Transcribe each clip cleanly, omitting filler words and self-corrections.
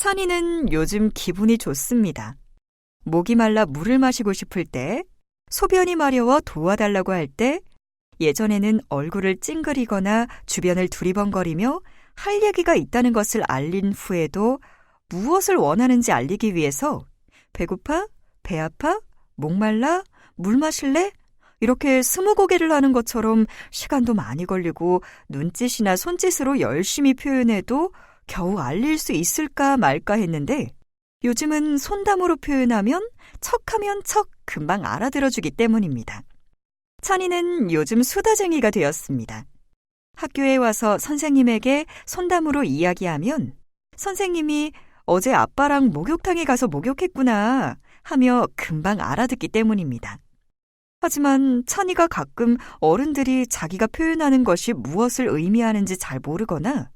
찬이는 요즘 기분이 좋습니다. 목이 말라 물을 마시고 싶을 때, 소변이 마려워 도와달라고 할 때, 예전에는 얼굴을 찡그리거나 주변을 두리번거리며 할 얘기가 있다는 것을 알린 후에도 무엇을 원하는지 알리기 위해서 배고파? 배 아파? 목말라? 물 마실래? 이렇게 스무고개를 하는 것처럼 시간도 많이 걸리고 눈짓이나 손짓으로 열심히 표현해도 겨우 알릴 수 있을까 말까 했는데 요즘은 손담으로 표현하면 척하면 척 금방 알아들어주기 때문입니다. 찬이는 요즘 수다쟁이가 되었습니다. 학교에 와서 선생님에게 손담으로 이야기하면 선생님이 어제 아빠랑 목욕탕에 가서 목욕했구나 하며 금방 알아듣기 때문입니다. 하지만 찬이가 가끔 어른들이 자기가 표현하는 것이 무엇을 의미하는지 잘 모르거나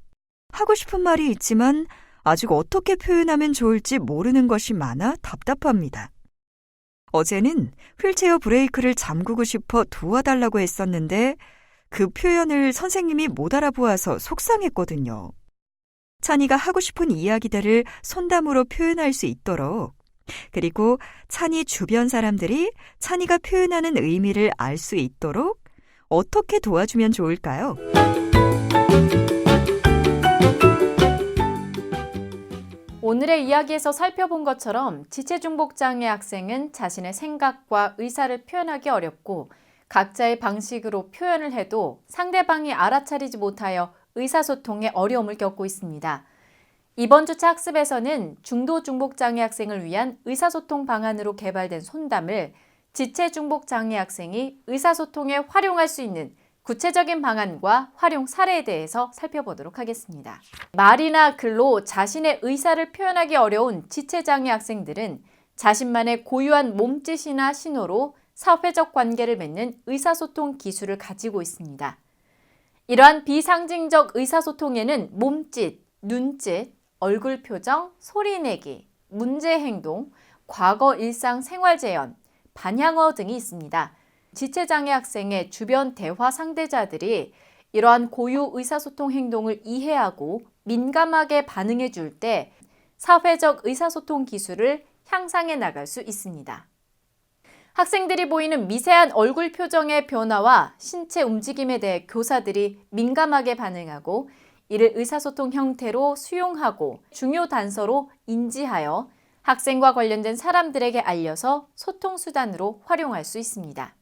하고 싶은 말이 있지만 아직 어떻게 표현하면 좋을지 모르는 것이 많아 답답합니다. 어제는 휠체어 브레이크를 잠그고 싶어 도와달라고 했었는데 그 표현을 선생님이 못 알아보아서 속상했거든요. 찬이가 하고 싶은 이야기들을 손담으로 표현할 수 있도록 그리고 찬이 주변 사람들이 찬이가 표현하는 의미를 알 수 있도록 어떻게 도와주면 좋을까요? 오늘의 이야기에서 살펴본 것처럼 지체중복장애 학생은 자신의 생각과 의사를 표현하기 어렵고 각자의 방식으로 표현을 해도 상대방이 알아차리지 못하여 의사소통에 어려움을 겪고 있습니다. 이번 주차 학습에서는 중도중복장애 학생을 위한 의사소통 방안으로 개발된 손담을 지체중복장애 학생이 의사소통에 활용할 수 있는 구체적인 방안과 활용 사례에 대해서 살펴보도록 하겠습니다. 말이나 글로 자신의 의사를 표현하기 어려운 지체장애 학생들은 자신만의 고유한 몸짓이나 신호로 사회적 관계를 맺는 의사소통 기술을 가지고 있습니다. 이러한 비상징적 의사소통에는 몸짓, 눈짓, 얼굴 표정, 소리내기, 문제 행동, 과거 일상 생활 재현, 반향어 등이 있습니다. 지체장애 학생의 주변 대화 상대자들이 이러한 고유 의사소통 행동을 이해하고 민감하게 반응해 줄 때 사회적 의사소통 기술을 향상해 나갈 수 있습니다. 학생들이 보이는 미세한 얼굴 표정의 변화와 신체 움직임에 대해 교사들이 민감하게 반응하고 이를 의사소통 형태로 수용하고 중요 단서로 인지하여 학생과 관련된 사람들에게 알려서 소통수단으로 활용할 수 있습니다.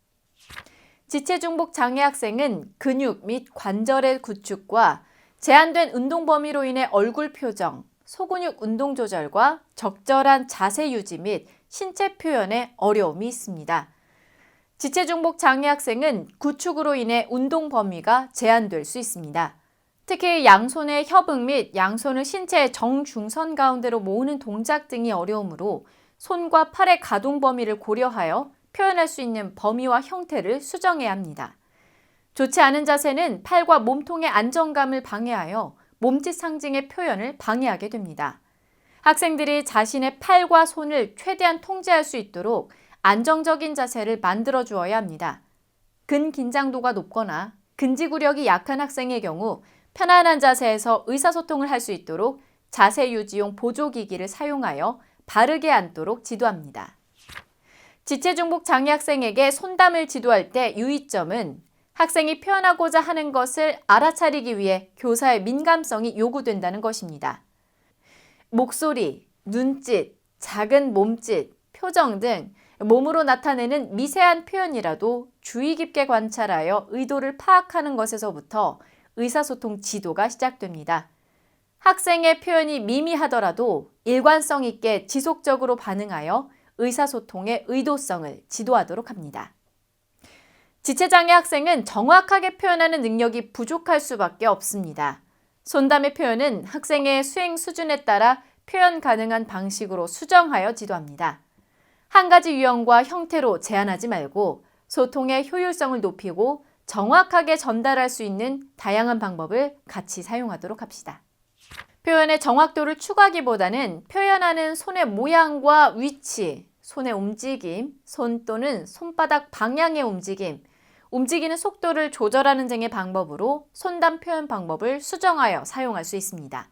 지체중복 장애 학생은 근육 및 관절의 구축과 제한된 운동 범위로 인해 얼굴 표정, 소근육 운동 조절과 적절한 자세 유지 및 신체 표현에 어려움이 있습니다. 지체중복 장애 학생은 구축으로 인해 운동 범위가 제한될 수 있습니다. 특히 양손의 협응 및 양손을 신체의 정중선 가운데로 모으는 동작 등이 어려우므로 손과 팔의 가동 범위를 고려하여 표현할 수 있는 범위와 형태를 수정해야 합니다. 좋지 않은 자세는 팔과 몸통의 안정감을 방해하여 몸짓 상징의 표현을 방해하게 됩니다. 학생들이 자신의 팔과 손을 최대한 통제할 수 있도록 안정적인 자세를 만들어 주어야 합니다. 근긴장도가 높거나 근지구력이 약한 학생의 경우 편안한 자세에서 의사소통을 할 수 있도록 자세 유지용 보조기기를 사용하여 바르게 앉도록 지도합니다. 지체중복 장애 학생에게 손담을 지도할 때 유의점은 학생이 표현하고자 하는 것을 알아차리기 위해 교사의 민감성이 요구된다는 것입니다. 목소리, 눈짓, 작은 몸짓, 표정 등 몸으로 나타내는 미세한 표현이라도 주의 깊게 관찰하여 의도를 파악하는 것에서부터 의사소통 지도가 시작됩니다. 학생의 표현이 미미하더라도 일관성 있게 지속적으로 반응하여 의사소통의 의도성을 지도하도록 합니다. 지체장애 학생은 정확하게 표현하는 능력이 부족할 수밖에 없습니다. 손담의 표현은 학생의 수행 수준에 따라 표현 가능한 방식으로 수정하여 지도합니다. 한 가지 유형과 형태로 제한하지 말고 소통의 효율성을 높이고 정확하게 전달할 수 있는 다양한 방법을 같이 사용하도록 합시다. 표현의 정확도를 추구하기보다는 표현하는 손의 모양과 위치, 손의 움직임, 손 또는 손바닥 방향의 움직임, 움직이는 속도를 조절하는 등의 방법으로 손담 표현 방법을 수정하여 사용할 수 있습니다.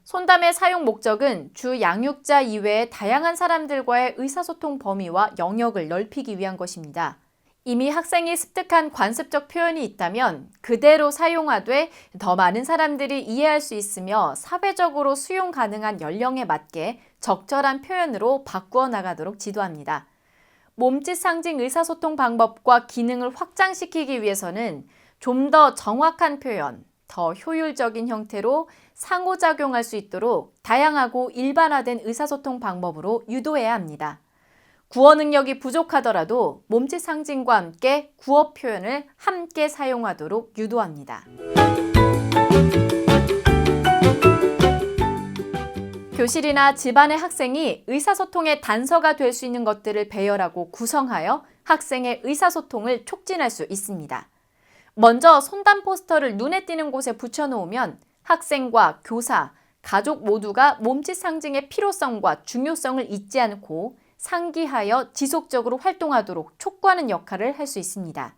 손담의 사용 목적은 주 양육자 이외의 다양한 사람들과의 의사소통 범위와 영역을 넓히기 위한 것입니다. 이미 학생이 습득한 관습적 표현이 있다면 그대로 사용하되 더 많은 사람들이 이해할 수 있으며 사회적으로 수용 가능한 연령에 맞게 적절한 표현으로 바꾸어 나가도록 지도합니다. 몸짓 상징 의사소통 방법과 기능을 확장시키기 위해서는 좀 더 정확한 표현, 더 효율적인 형태로 상호작용할 수 있도록 다양하고 일반화된 의사소통 방법으로 유도해야 합니다. 구어 능력이 부족하더라도 몸짓 상징과 함께 구어 표현을 함께 사용하도록 유도합니다. 교실이나 집안의 학생이 의사소통의 단서가 될 수 있는 것들을 배열하고 구성하여 학생의 의사소통을 촉진할 수 있습니다. 먼저 손담 포스터를 눈에 띄는 곳에 붙여놓으면 학생과 교사, 가족 모두가 몸짓 상징의 필요성과 중요성을 잊지 않고 상기하여 지속적으로 활동하도록 촉구하는 역할을 할 수 있습니다.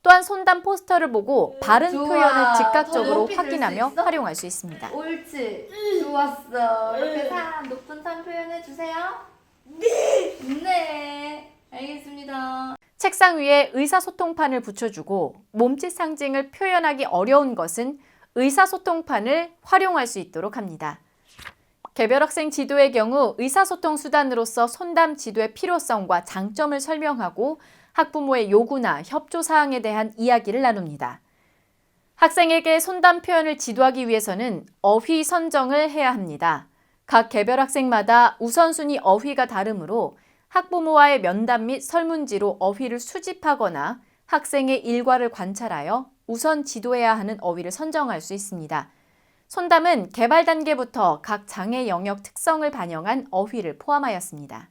또한 손담 포스터를 보고 바른 좋아. 표현을 더 즉각적으로 높이 들수 확인하며 있어? 활용할 수 있습니다. 옳지. 좋았어. 이렇게 높은 산 표현해 주세요. 네. 네. 알겠습니다. 책상 위에 의사소통판을 붙여주고 몸짓 상징을 표현하기 어려운 것은 의사소통판을 활용할 수 있도록 합니다. 개별 학생 지도의 경우 의사소통 수단으로서 손담 지도의 필요성과 장점을 설명하고 학부모의 요구나 협조 사항에 대한 이야기를 나눕니다. 학생에게 손담 표현을 지도하기 위해서는 어휘 선정을 해야 합니다. 각 개별 학생마다 우선순위 어휘가 다르므로 학부모와의 면담 및 설문지로 어휘를 수집하거나 학생의 일과를 관찰하여 우선 지도해야 하는 어휘를 선정할 수 있습니다. 손담은 개발 단계부터 각 장애 영역 특성을 반영한 어휘를 포함하였습니다.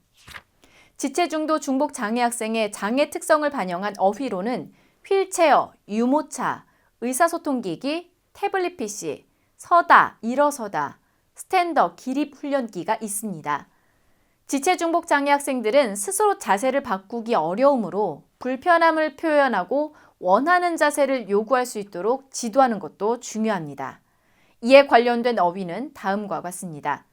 지체중도 중복 장애 학생의 장애 특성을 반영한 어휘로는 휠체어, 유모차, 의사소통기기, 태블릿 PC, 서다, 일어서다, 스탠더, 기립훈련기가 있습니다. 지체중복 장애 학생들은 스스로 자세를 바꾸기 어려우므로 불편함을 표현하고 원하는 자세를 요구할 수 있도록 지도하는 것도 중요합니다. 이에 관련된 어휘는 다음과 같습니다.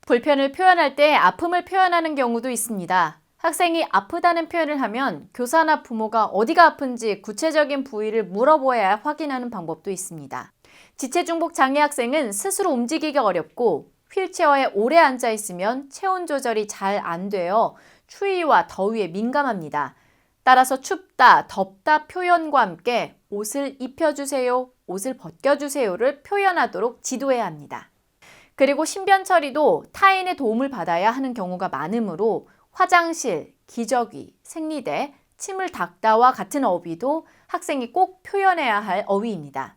불편을 표현할 때 아픔을 표현하는 경우도 있습니다. 학생이 아프다는 표현을 하면 교사나 부모가 어디가 아픈지 구체적인 부위를 물어보아야 확인하는 방법도 있습니다. 지체중복 장애 학생은 스스로 움직이기 어렵고 휠체어에 오래 앉아 있으면 체온 조절이 잘 안 되어 추위와 더위에 민감합니다. 따라서 춥다, 덥다 표현과 함께 옷을 입혀주세요, 옷을 벗겨주세요를 표현하도록 지도해야 합니다. 그리고 신변 처리도 타인의 도움을 받아야 하는 경우가 많으므로 화장실, 기저귀, 생리대, 침을 닦다와 같은 어휘도 학생이 꼭 표현해야 할 어휘입니다.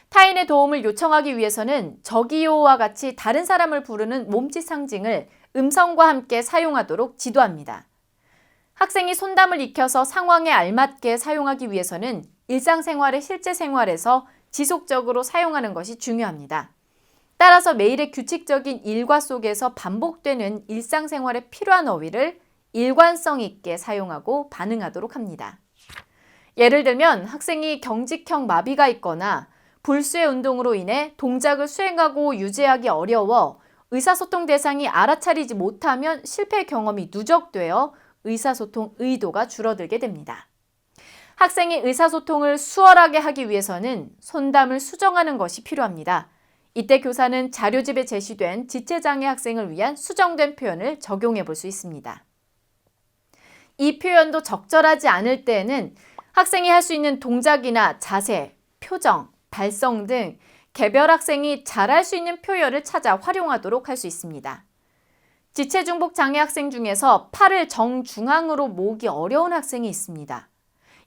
타인의 도움을 요청하기 위해서는 저기요와 같이 다른 사람을 부르는 몸짓 상징을 음성과 함께 사용하도록 지도합니다. 학생이 손담을 익혀서 상황에 알맞게 사용하기 위해서는 일상생활의 실제 생활에서 지속적으로 사용하는 것이 중요합니다. 따라서 매일의 규칙적인 일과 속에서 반복되는 일상생활에 필요한 어휘를 일관성 있게 사용하고 반응하도록 합니다. 예를 들면 학생이 경직형 마비가 있거나 불수의 운동으로 인해 동작을 수행하고 유지하기 어려워 의사소통 대상이 알아차리지 못하면 실패 경험이 누적되어 의사소통 의도가 줄어들게 됩니다. 학생이 의사소통을 수월하게 하기 위해서는 손담을 수정하는 것이 필요합니다. 이때 교사는 자료집에 제시된 지체장애 학생을 위한 수정된 표현을 적용해 볼 수 있습니다. 이 표현도 적절하지 않을 때에는 학생이 할 수 있는 동작이나 자세, 표정, 발성 등 개별 학생이 잘할 수 있는 표현을 찾아 활용하도록 할 수 있습니다. 지체중복 장애 학생 중에서 팔을 정중앙으로 모으기 어려운 학생이 있습니다.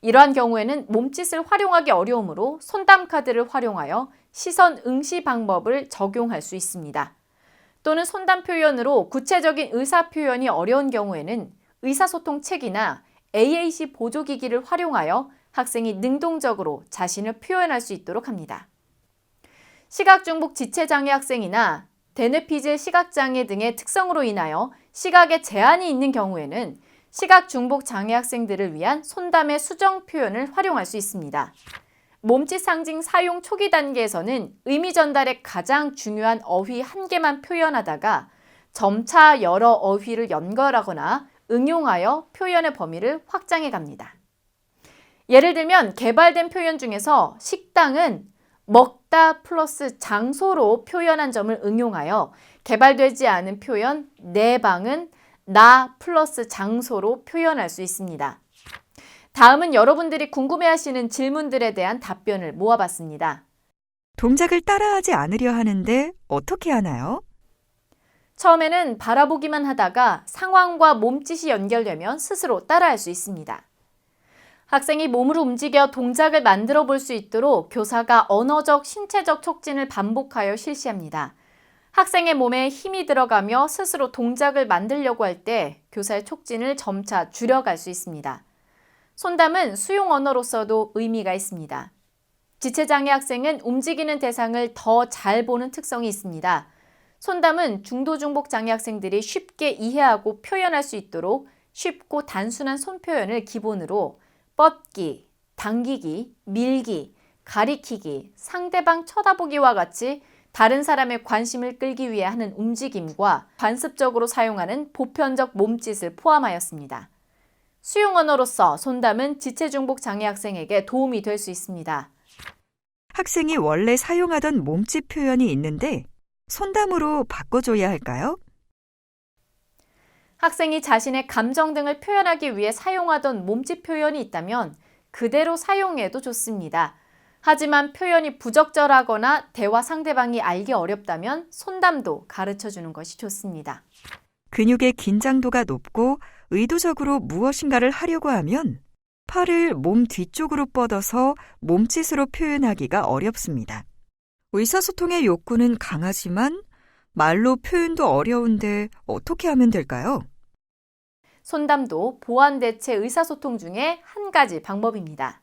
이러한 경우에는 몸짓을 활용하기 어려우므로 손담 카드를 활용하여 시선 응시 방법을 적용할 수 있습니다. 또는 손담 표현으로 구체적인 의사 표현이 어려운 경우에는 의사소통 책이나 AAC 보조기기를 활용하여 학생이 능동적으로 자신을 표현할 수 있도록 합니다. 시각중복 지체장애 학생이나 데네피질 시각장애 등의 특성으로 인하여 시각에 제한이 있는 경우에는 시각중복 장애 학생들을 위한 손담의 수정 표현을 활용할 수 있습니다. 몸짓 상징 사용 초기 단계에서는 의미 전달의 가장 중요한 어휘 한 개만 표현하다가 점차 여러 어휘를 연결하거나 응용하여 표현의 범위를 확장해 갑니다. 예를 들면 개발된 표현 중에서 식당은 먹다 플러스 장소로 표현한 점을 응용하여 개발되지 않은 표현 내 방은 나 플러스 장소로 표현할 수 있습니다. 다음은 여러분들이 궁금해하시는 질문들에 대한 답변을 모아봤습니다. 동작을 따라하지 않으려 하는데 어떻게 하나요? 처음에는 바라보기만 하다가 상황과 몸짓이 연결되면 스스로 따라할 수 있습니다. 학생이 몸으로 움직여 동작을 만들어 볼 수 있도록 교사가 언어적, 신체적 촉진을 반복하여 실시합니다. 학생의 몸에 힘이 들어가며 스스로 동작을 만들려고 할 때 교사의 촉진을 점차 줄여갈 수 있습니다. 손담은 수용 언어로서도 의미가 있습니다. 지체장애 학생은 움직이는 대상을 더 잘 보는 특성이 있습니다. 손담은 중도중복 장애 학생들이 쉽게 이해하고 표현할 수 있도록 쉽고 단순한 손 표현을 기본으로 뻗기, 당기기, 밀기, 가리키기, 상대방 쳐다보기와 같이 다른 사람의 관심을 끌기 위해 하는 움직임과 관습적으로 사용하는 보편적 몸짓을 포함하였습니다. 수용 언어로서 손담은 지체중복 장애 학생에게 도움이 될 수 있습니다. 학생이 원래 사용하던 몸짓 표현이 있는데 손담으로 바꿔줘야 할까요? 학생이 자신의 감정 등을 표현하기 위해 사용하던 몸짓 표현이 있다면 그대로 사용해도 좋습니다. 하지만 표현이 부적절하거나 대화 상대방이 알기 어렵다면 손담도 가르쳐주는 것이 좋습니다. 근육의 긴장도가 높고 의도적으로 무엇인가를 하려고 하면 팔을 몸 뒤쪽으로 뻗어서 몸짓으로 표현하기가 어렵습니다. 의사소통의 욕구는 강하지만 말로 표현도 어려운데 어떻게 하면 될까요? 손담도 보완 대체 의사소통 중에 한 가지 방법입니다.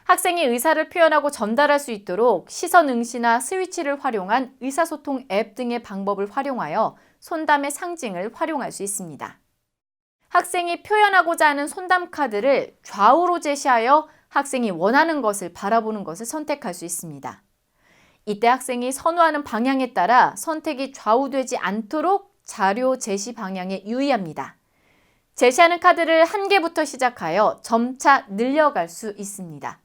학생이 의사를 표현하고 전달할 수 있도록 시선 응시나 스위치를 활용한 의사소통 앱 등의 방법을 활용하여 손담의 상징을 활용할 수 있습니다. 학생이 표현하고자 하는 손담 카드를 좌우로 제시하여 학생이 원하는 것을 바라보는 것을 선택할 수 있습니다. 이때 학생이 선호하는 방향에 따라 선택이 좌우되지 않도록 자료 제시 방향에 유의합니다. 제시하는 카드를 한 개부터 시작하여 점차 늘려갈 수 있습니다.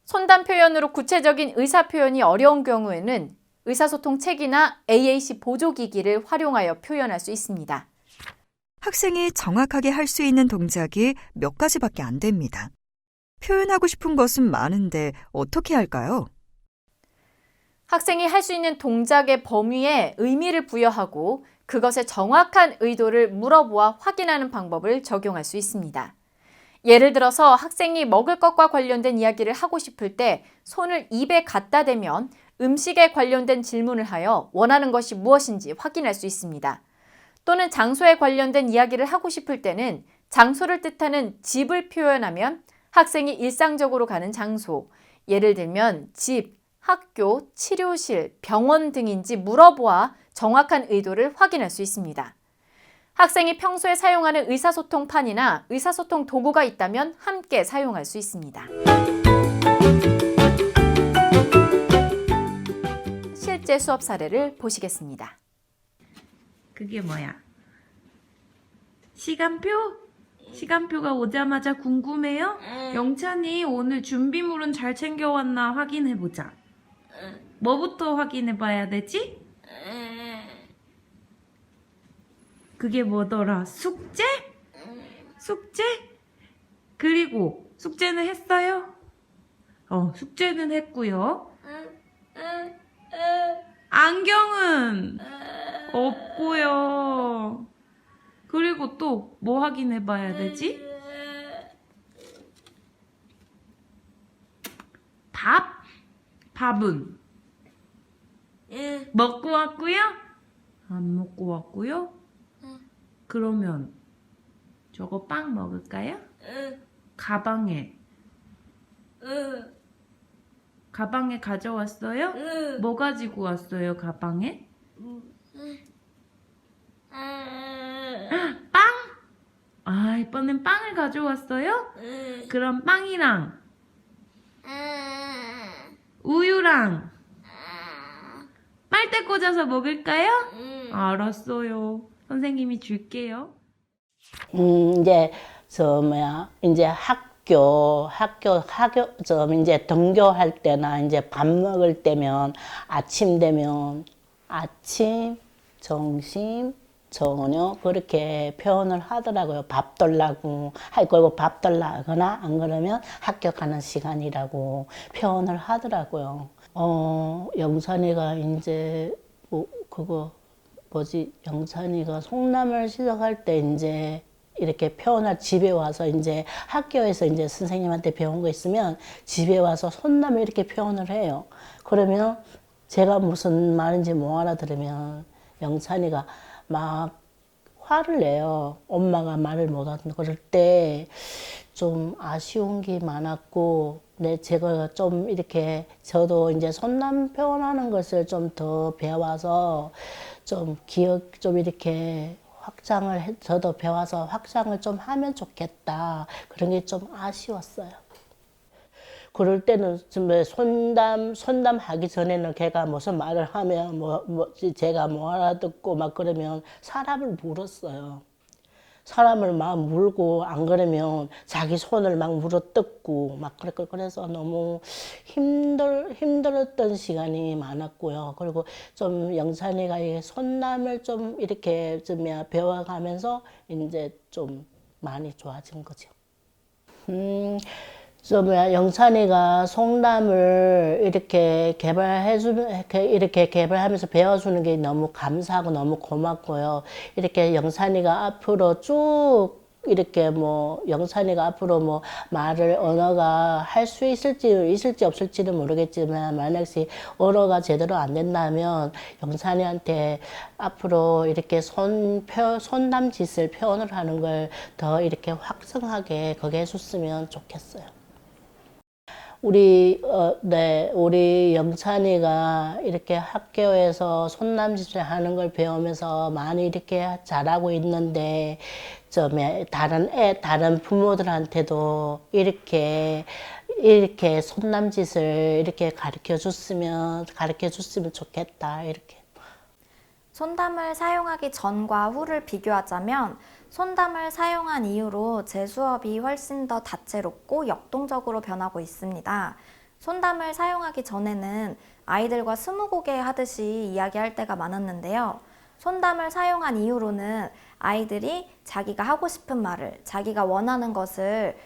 손담 표현으로 구체적인 의사 표현이 어려운 경우에는 의사소통 책이나 AAC 보조기기를 활용하여 표현할 수 있습니다. 학생이 정확하게 할 수 있는 동작이 몇 가지밖에 안 됩니다. 표현하고 싶은 것은 많은데 어떻게 할까요? 학생이 할 수 있는 동작의 범위에 의미를 부여하고 그것의 정확한 의도를 물어보아 확인하는 방법을 적용할 수 있습니다. 예를 들어서 학생이 먹을 것과 관련된 이야기를 하고 싶을 때 손을 입에 갖다 대면 음식에 관련된 질문을 하여 원하는 것이 무엇인지 확인할 수 있습니다. 또는 장소에 관련된 이야기를 하고 싶을 때는 장소를 뜻하는 집을 표현하면 학생이 일상적으로 가는 장소, 예를 들면 집, 학교, 치료실, 병원 등인지 물어보아 정확한 의도를 확인할 수 있습니다. 학생이 평소에 사용하는 의사소통판이나 의사소통 도구가 있다면 함께 사용할 수 있습니다. 실제 수업 사례를 보시겠습니다. 그게 뭐야? 시간표? 시간표가 오자마자 궁금해요? 영찬이 오늘 준비물은 잘 챙겨왔나 확인해보자. 뭐부터 확인해봐야 되지? 그게 뭐더라? 숙제? 숙제? 그리고 숙제는 했어요? 숙제는 했고요. 안경은 없고요. 그리고 또 뭐 확인해봐야 되지? 밥? 밥은? 먹고 왔고요? 안 먹고 왔고요? 그러면 저거 빵 먹을까요? 가방에 가져왔어요? 뭐 가지고 왔어요, 가방에? 빵? 이번엔 빵을 가져왔어요? 그럼 빵이랑 짱! 빨대 꽂아서 먹을까요? 알았어요. 선생님이 줄게요. 이제 이제 이제 등교할 때나 이제 밥 먹을 때면 아침 되면 아침, 점심, 저녁 그렇게 표현을 하더라고요. 밥 달라고 그리고 밥 달라거나 안 그러면 학교 가는 시간이라고 표현을 하더라고요. 영찬이가 이제 영찬이가 송남을 시작할 때 이제 이렇게 표현할 집에 와서 이제 학교에서 이제 선생님한테 배운 거 있으면 집에 와서 손남을 이렇게 표현을 해요. 그러면 제가 무슨 말인지 못 알아들으면 영찬이가 막 화를 내요. 엄마가 말을 못 하는 그럴 때 좀 아쉬운 게 많았고, 제가 좀 이렇게 저도 이제 손남 표현하는 것을 좀 더 배워서 좀 이렇게 저도 배워서 확장을 좀 하면 좋겠다. 그런 게 좀 아쉬웠어요. 그럴 때는 손담 하기 전에는 걔가 무슨 말을 하면 제가 뭐 알아듣고 막 그러면 사람을 물었어요. 사람을 막 물고 안 그러면 자기 손을 막 물어뜯고 막 그래서 너무 힘들었던 시간이 많았고요. 그리고 좀 영찬이가 이 손남을 좀 이렇게 배워가면서 이제 좀 많이 좋아진 거죠. 영찬이가 송남을 이렇게 이렇게 개발하면서 배워주는 게 너무 감사하고 너무 고맙고요. 이렇게 영찬이가 앞으로 쭉 이렇게 영찬이가 앞으로 말을 언어가 할 수 있을지 없을지는 모르겠지만 만약에 언어가 제대로 안 된다면 영찬이한테 앞으로 이렇게 손남짓을 표현을 하는 걸 더 이렇게 확성하게 그게 해줬으면 좋겠어요. 우리 영찬이가 이렇게 학교에서 손남짓을 하는 걸 배우면서 많이 이렇게 잘하고 있는데, 다른 부모들한테도 이렇게 손남짓을 이렇게 가르쳐 줬으면 좋겠다, 이렇게. 손담을 사용하기 전과 후를 비교하자면 손담을 사용한 이후로 제 수업이 훨씬 더 다채롭고 역동적으로 변하고 있습니다. 손담을 사용하기 전에는 아이들과 스무고개 하듯이 이야기할 때가 많았는데요. 손담을 사용한 이후로는 아이들이 자기가 하고 싶은 말을, 자기가 원하는 것을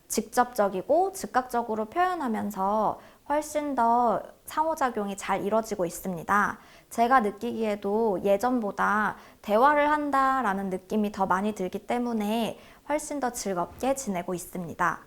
직접적이고 즉각적으로 표현하면서 훨씬 더 상호작용이 잘 이루어지고 있습니다. 제가 느끼기에도 예전보다 대화를 한다라는 느낌이 더 많이 들기 때문에 훨씬 더 즐겁게 지내고 있습니다.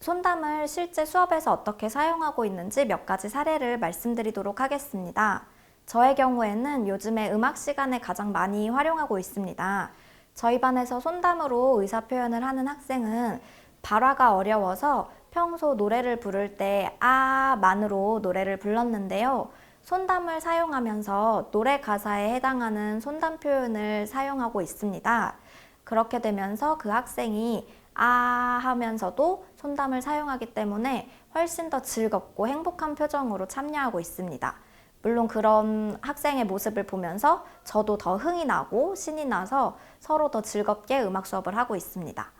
손담을 실제 수업에서 어떻게 사용하고 있는지 몇 가지 사례를 말씀드리도록 하겠습니다. 저의 경우에는 요즘에 음악 시간에 가장 많이 활용하고 있습니다. 저희 반에서 손담으로 의사표현을 하는 학생은 발화가 어려워서 평소 노래를 부를 때 아만으로 노래를 불렀는데요. 손담을 사용하면서 노래 가사에 해당하는 손담 표현을 사용하고 있습니다. 그렇게 되면서 그 학생이 아 하면서도 손담을 사용하기 때문에 훨씬 더 즐겁고 행복한 표정으로 참여하고 있습니다. 물론 그런 학생의 모습을 보면서 저도 더 흥이 나고 신이 나서 서로 더 즐겁게 음악 수업을 하고 있습니다.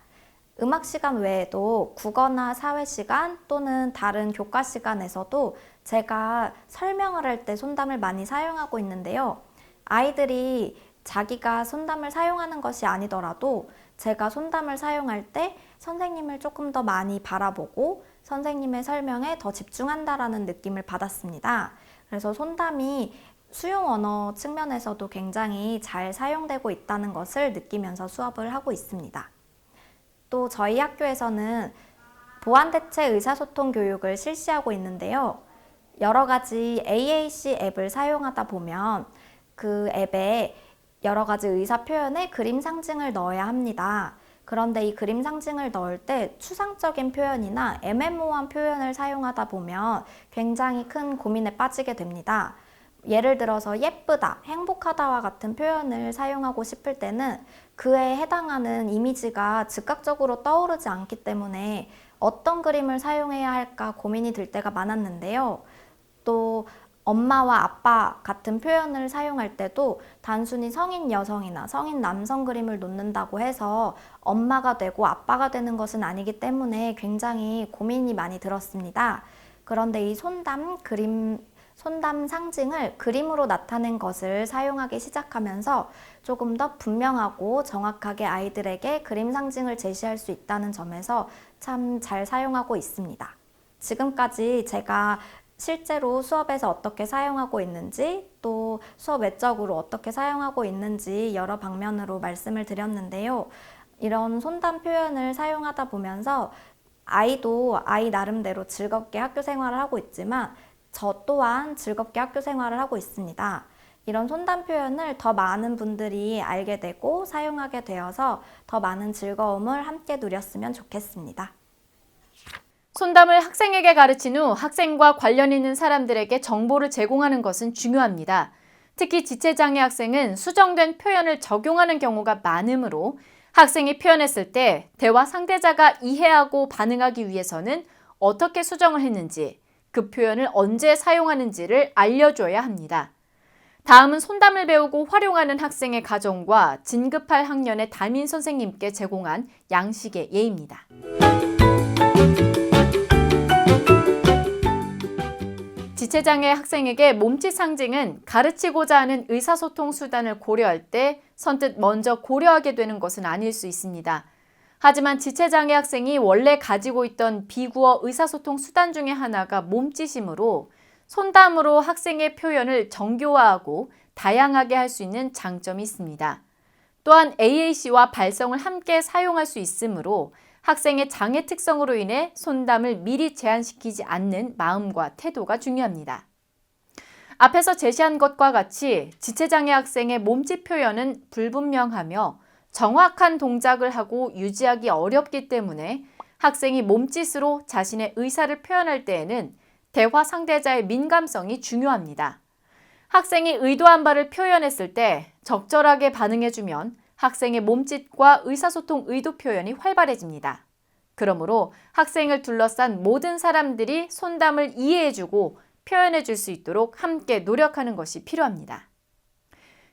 음악 시간 외에도 국어나 사회 시간 또는 다른 교과 시간에서도 제가 설명을 할 때 손담을 많이 사용하고 있는데요. 아이들이 자기가 손담을 사용하는 것이 아니더라도 제가 손담을 사용할 때 선생님을 조금 더 많이 바라보고 선생님의 설명에 더 집중한다라는 느낌을 받았습니다. 그래서 손담이 수용 언어 측면에서도 굉장히 잘 사용되고 있다는 것을 느끼면서 수업을 하고 있습니다. 또 저희 학교에서는 보완대체 의사소통 교육을 실시하고 있는데요. 여러 가지 AAC 앱을 사용하다 보면 그 앱에 여러 가지 의사 표현에 그림 상징을 넣어야 합니다. 그런데 이 그림 상징을 넣을 때 추상적인 표현이나 애매모호한 표현을 사용하다 보면 굉장히 큰 고민에 빠지게 됩니다. 예를 들어서 예쁘다, 행복하다와 같은 표현을 사용하고 싶을 때는 그에 해당하는 이미지가 즉각적으로 떠오르지 않기 때문에 어떤 그림을 사용해야 할까 고민이 들 때가 많았는데요. 또 엄마와 아빠 같은 표현을 사용할 때도 단순히 성인 여성이나 성인 남성 그림을 놓는다고 해서 엄마가 되고 아빠가 되는 것은 아니기 때문에 굉장히 고민이 많이 들었습니다. 그런데 이 손담 상징을 그림으로 나타낸 것을 사용하기 시작하면서 조금 더 분명하고 정확하게 아이들에게 그림 상징을 제시할 수 있다는 점에서 참 잘 사용하고 있습니다. 지금까지 제가 실제로 수업에서 어떻게 사용하고 있는지, 또 수업 외적으로 어떻게 사용하고 있는지 여러 방면으로 말씀을 드렸는데요. 이런 손담 표현을 사용하다 보면서 아이도 아이 나름대로 즐겁게 학교 생활을 하고 있지만 저 또한 즐겁게 학교 생활을 하고 있습니다. 이런 손담 표현을 더 많은 분들이 알게 되고 사용하게 되어서 더 많은 즐거움을 함께 누렸으면 좋겠습니다. 손담을 학생에게 가르친 후 학생과 관련 있는 사람들에게 정보를 제공하는 것은 중요합니다. 특히 지체장애 학생은 수정된 표현을 적용하는 경우가 많으므로 학생이 표현했을 때 대화 상대자가 이해하고 반응하기 위해서는 어떻게 수정을 했는지, 그 표현을 언제 사용하는지를 알려줘야 합니다. 다음은 손담을 배우고 활용하는 학생의 가정과 진급할 학년의 담임 선생님께 제공한 양식의 예입니다. 지체장애 학생에게 몸짓 상징은 가르치고자 하는 의사소통 수단을 고려할 때 선뜻 먼저 고려하게 되는 것은 아닐 수 있습니다. 하지만 지체장애 학생이 원래 가지고 있던 비구어 의사소통 수단 중에 하나가 몸짓이므로 손담으로 학생의 표현을 정교화하고 다양하게 할 수 있는 장점이 있습니다. 또한 AAC와 발성을 함께 사용할 수 있으므로 학생의 장애 특성으로 인해 손담을 미리 제한시키지 않는 마음과 태도가 중요합니다. 앞에서 제시한 것과 같이 지체장애 학생의 몸짓 표현은 불분명하며 정확한 동작을 하고 유지하기 어렵기 때문에 학생이 몸짓으로 자신의 의사를 표현할 때에는 대화 상대자의 민감성이 중요합니다. 학생이 의도한 바를 표현했을 때 적절하게 반응해주면 학생의 몸짓과 의사소통 의도 표현이 활발해집니다. 그러므로 학생을 둘러싼 모든 사람들이 손담을 이해해주고 표현해줄 수 있도록 함께 노력하는 것이 필요합니다.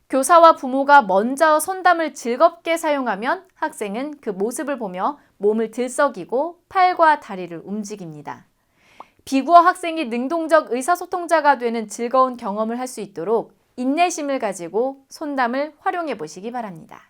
교사와 부모가 먼저 손담을 즐겁게 사용하면 학생은 그 모습을 보며 몸을 들썩이고 팔과 다리를 움직입니다. 비구어 학생이 능동적 의사소통자가 되는 즐거운 경험을 할 수 있도록 인내심을 가지고 손담을 활용해 보시기 바랍니다.